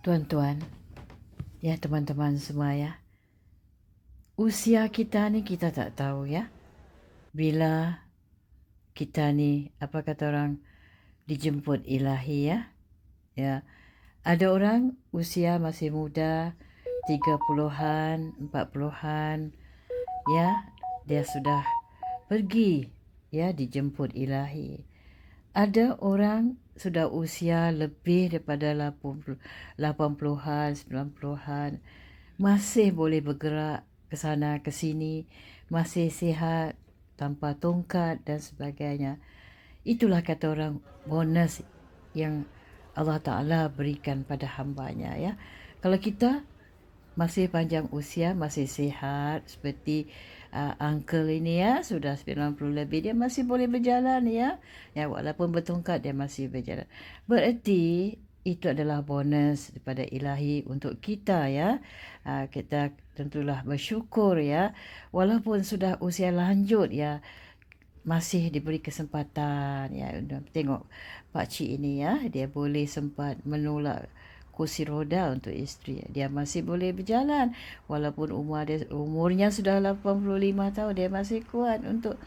Tuan-tuan, ya teman-teman semua ya. Usia kita ni kita tak tahu ya. Bila kita ni, apa kata orang, dijemput ilahi ya. Ya, ada orang usia masih muda, 30-an, 40-an, ya, dia sudah pergi ya dijemput ilahi. Ada orang sudah usia lebih daripada 80-an, 90-an, masih boleh bergerak ke sana ke sini, masih sihat, tanpa tongkat dan sebagainya. Itulah kata orang bonus yang Allah Ta'ala berikan pada hambanya ya. Kalau kita masih panjang usia, masih sihat seperti uncle ini ya, sudah 90 lebih, dia masih boleh berjalan ya. Ya, walaupun bertongkat dia masih berjalan. Berarti itu adalah bonus daripada ilahi untuk kita ya. Kita tentulah bersyukur ya. Walaupun sudah usia lanjut ya, masih diberi kesempatan ya. Tengok Pak Cik ini ya, dia boleh sempat menolak kursi roda untuk isteri. Dia masih boleh berjalan walaupun umurnya sudah 85 tahun, dia masih kuat untuk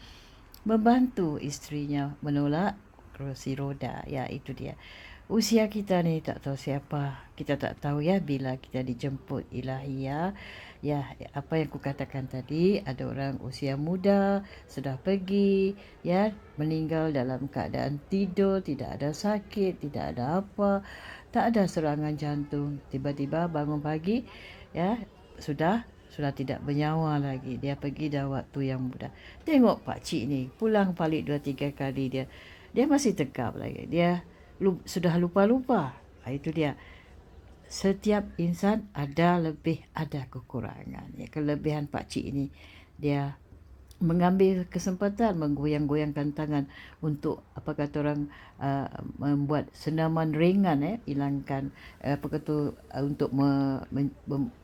membantu isterinya menolak kursi roda. Ya, itu dia. Usia kita ni tak tahu siapa. Kita tak tahu ya bila kita dijemput ilahi ya. Ya, apa yang ku katakan tadi, ada orang usia muda sudah pergi ya, meninggal dalam keadaan tidur, tidak ada sakit, tidak ada apa, tak ada serangan jantung. Tiba-tiba bangun pagi ya, sudah tidak bernyawa lagi. Dia pergi dah waktu yang muda. Tengok Pak Cik ni, pulang balik 2-3 kali dia masih tegap lagi. Dia sudah lupa-lupa. Itu dia. Setiap insan ada lebih, ada kekurangan. Ya, kelebihan Pak Cik ini, dia mengambil kesempatan menggoyang-goyangkan tangan untuk apa kata orang membuat senaman ringan hilangkan apa kata untuk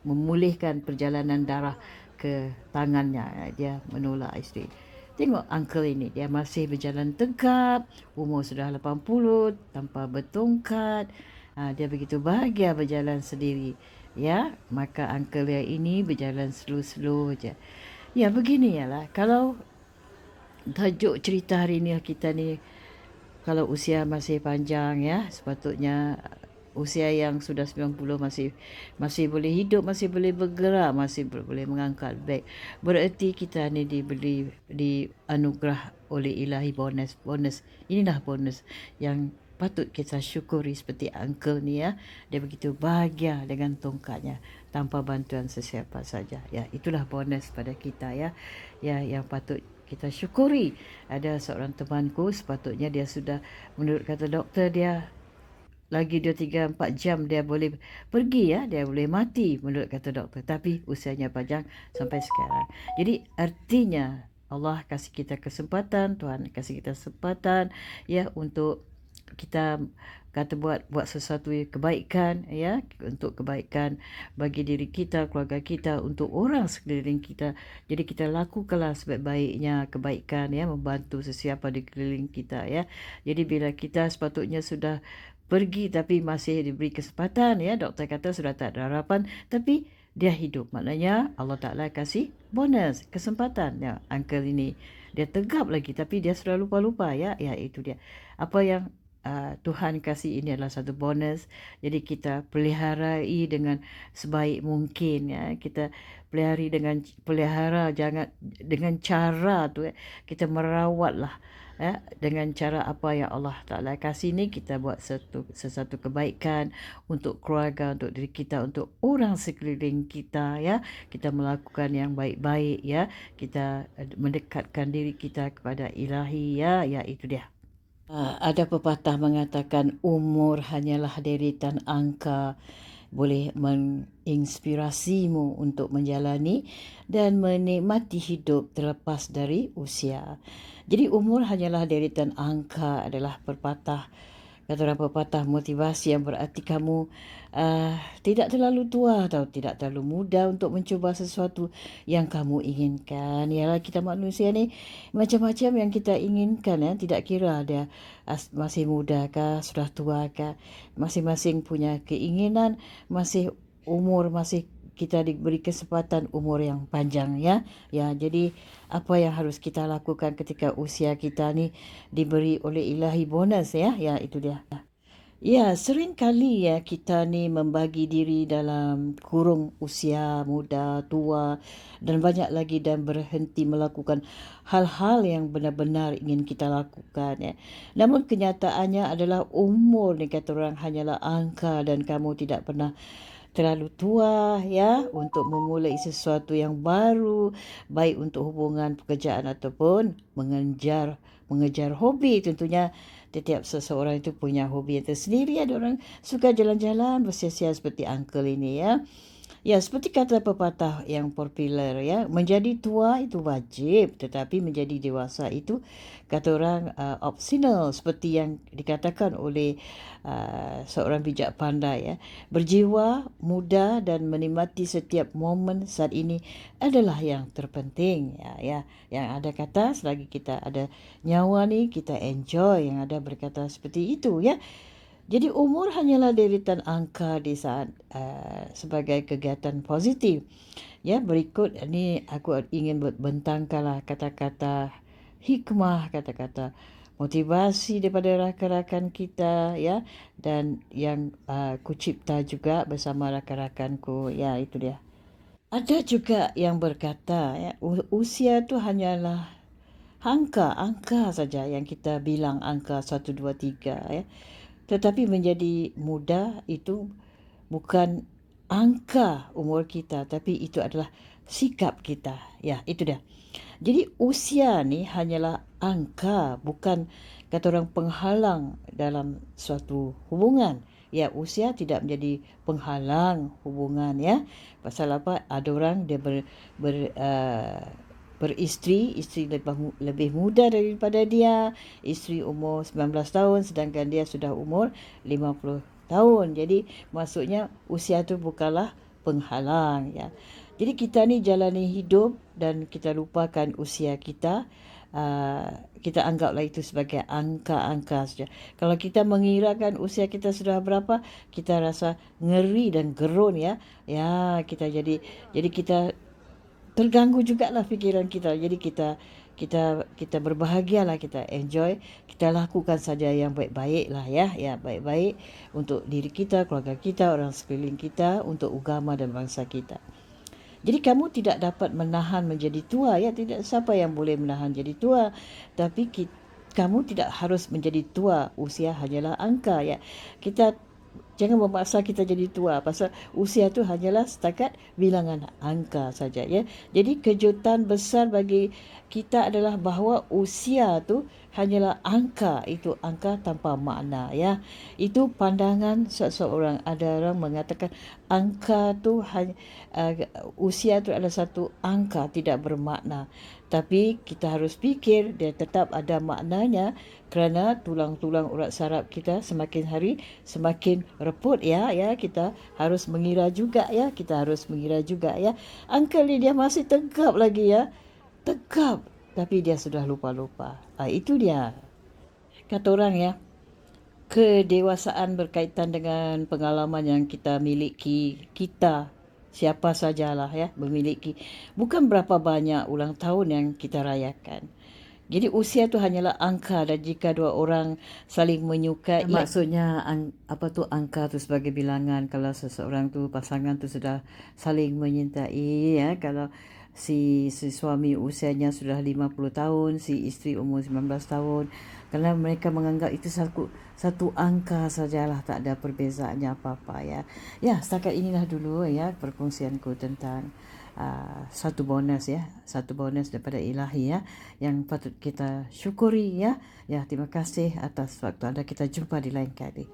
memulihkan perjalanan darah ke tangannya. Dia menolak isteri. Tengok uncle ini, dia masih berjalan tegap, umur sudah 80, tanpa bertongkat. Dia begitu bahagia berjalan sendiri ya. Maka uncle dia ini berjalan slow-slow je. Ya, begini lah. Kalau tajuk cerita hari ni kita ni, kalau usia masih panjang ya, sepatutnya usia yang sudah 90 masih boleh hidup, masih boleh bergerak, masih boleh mengangkat beg. Berarti kita ni di anugerah oleh ilahi bonus. Inilah bonus yang patut kita syukuri seperti uncle ni ya. Dia begitu bahagia dengan tongkatnya tanpa bantuan sesiapa saja. Ya, itulah bonus pada kita ya. Ya, yang patut kita syukuri. Ada seorang temanku, sepatutnya dia sudah, menurut kata doktor dia, lagi 2-3-4 jam dia boleh pergi ya, dia boleh mati menurut kata doktor, tapi usianya panjang sampai sekarang. Jadi artinya Allah kasih kita kesempatan, Tuhan kasih kita kesempatan ya, untuk kita kata buat sesuatu kebaikan ya, untuk kebaikan bagi diri kita, keluarga kita, untuk orang sekeliling kita. Jadi kita lakukanlah sebaik-baiknya kebaikan ya, membantu sesiapa di keliling kita ya. Jadi bila kita sepatutnya sudah pergi tapi masih diberi kesempatan ya, doktor kata sudah tak ada harapan, tapi dia hidup, maknanya Allah Ta'ala kasih bonus kesempatan ya. Uncle ini dia tegap lagi tapi dia sudah lupa-lupa ya. Ya, itu dia. Apa yang Tuhan kasih ini adalah satu bonus. Jadi kita peliharai dengan sebaik mungkin ya. Kita pelihara jangan dengan cara tu ya. Kita merawatlah ya, dengan cara apa yang Allah Ta'ala kasih ni, kita buat sesuatu kebaikan untuk keluarga, untuk diri kita, untuk orang sekeliling kita ya. Kita melakukan yang baik-baik ya. Kita mendekatkan diri kita kepada ilahi ya. Ya, itu dia. Ada pepatah mengatakan umur hanyalah deretan angka, boleh menginspirasimu untuk menjalani dan menikmati hidup terlepas dari usia. Jadi umur hanyalah deretan angka adalah pepatah kata orang pepatah motivasi yang berarti kamu tidak terlalu tua atau tidak terlalu muda untuk mencuba sesuatu yang kamu inginkan. Yalah, kita manusia ni macam-macam yang kita inginkan, ya. Tidak kira dia masih muda kah, sudah tua kah. Masing-masing punya keinginan, masih umur, masih kita diberi kesempatan umur yang panjang, ya. Ya, jadi apa yang harus kita lakukan ketika usia kita ni diberi oleh ilahi bonus, ya. Ya, itu dia. Ya, sering kali ya kita ni membagi diri dalam kurung usia muda, tua dan banyak lagi dan berhenti melakukan hal-hal yang benar-benar ingin kita lakukan, ya. Namun kenyataannya adalah umur ni kata orang hanyalah angka dan kamu tidak pernah terlalu tua, ya, untuk memulai sesuatu yang baru, baik untuk hubungan pekerjaan ataupun mengejar hobi. Tentunya setiap seseorang itu punya hobi yang tersendiri. Ada orang suka jalan-jalan bersia-sia seperti uncle ini, ya. Ya, seperti kata pepatah yang popular, ya, menjadi tua itu wajib, tetapi menjadi dewasa itu kata orang optional, seperti yang dikatakan oleh seorang bijak pandai, ya. Berjiwa muda dan menikmati setiap momen saat ini adalah yang terpenting, ya, ya. Yang ada kata selagi kita ada nyawa ni kita enjoy, yang ada berkata seperti itu, ya. Jadi umur hanyalah deretan angka di saat sebagai kegiatan positif. Ya, berikut ni aku ingin bentangkanlah kata-kata hikmah, kata-kata motivasi daripada rakan-rakan kita, ya, dan yang ku cipta juga bersama rakan-rakanku. Ya, itu dia. Ada juga yang berkata, ya, usia tu hanyalah angka saja yang kita bilang angka 1, 2, 3, ya. Tetapi menjadi muda itu bukan angka umur kita, tapi itu adalah sikap kita. Ya, itu dia. Jadi usia ni hanyalah angka, bukan kata orang penghalang dalam suatu hubungan. Ya, usia tidak menjadi penghalang hubungan, ya. Pasal apa? Ada orang dia beristeri, isteri lebih muda daripada dia, isteri umur 19 tahun sedangkan dia sudah umur 50 tahun. Jadi maksudnya usia tu bukanlah penghalang, ya. Jadi kita ni jalani hidup dan kita lupakan usia kita. Kita anggaplah itu sebagai angka-angka saja. Kalau kita mengirakan usia kita sudah berapa, kita rasa ngeri dan gerun, ya. Ya, jadi kita terganggu jugalah fikiran kita. Jadi kita berbahagialah, kita enjoy, kita lakukan saja yang baik-baik lah, ya. Ya, baik-baik untuk diri kita, keluarga kita, orang sekeliling kita, untuk agama dan bangsa kita. Jadi kamu tidak dapat menahan menjadi tua, ya. Tidak siapa yang boleh menahan jadi tua. Tapi kamu tidak harus menjadi tua. Usia hanyalah angka, ya. Jangan memaksa kita jadi tua, pasal usia tu hanyalah setakat bilangan angka saja, ya. Jadi kejutan besar bagi kita adalah bahawa usia tu hanyalah angka, itu angka tanpa makna, ya. Itu pandangan seseorang. Ada orang mengatakan angka tu usia tu adalah satu angka tidak bermakna. Tapi kita harus fikir dia tetap ada maknanya, kerana tulang-tulang urat saraf kita semakin hari semakin reput, ya. Ya, kita harus mengira juga, ya. Kita harus mengira juga, ya. Uncle ni dia masih tegap lagi, ya. Tegap. Tapi dia sudah lupa-lupa. Itu dia. Kata orang, ya. Kedewasaan berkaitan dengan pengalaman yang kita miliki. Kita siapa sajalah, ya, memiliki. Bukan berapa banyak ulang tahun yang kita rayakan. Jadi usia tu hanyalah angka, dan jika dua orang saling menyukai, maksudnya apa tu angka tu sebagai bilangan. Kalau seseorang tu, pasangan tu sudah saling menyintai, ya. Kalau si suami usianya sudah 50 tahun, si isteri umur 19 tahun. Kerana mereka menganggap itu satu angka sajalah, tak ada perbezaannya apa-apa, ya. Ya, setakat inilah dulu, ya, perkongsianku tentang satu bonus, ya. Satu bonus daripada ilahi, ya, yang patut kita syukuri, ya. Ya, terima kasih atas waktu anda. Kita jumpa di lain kali.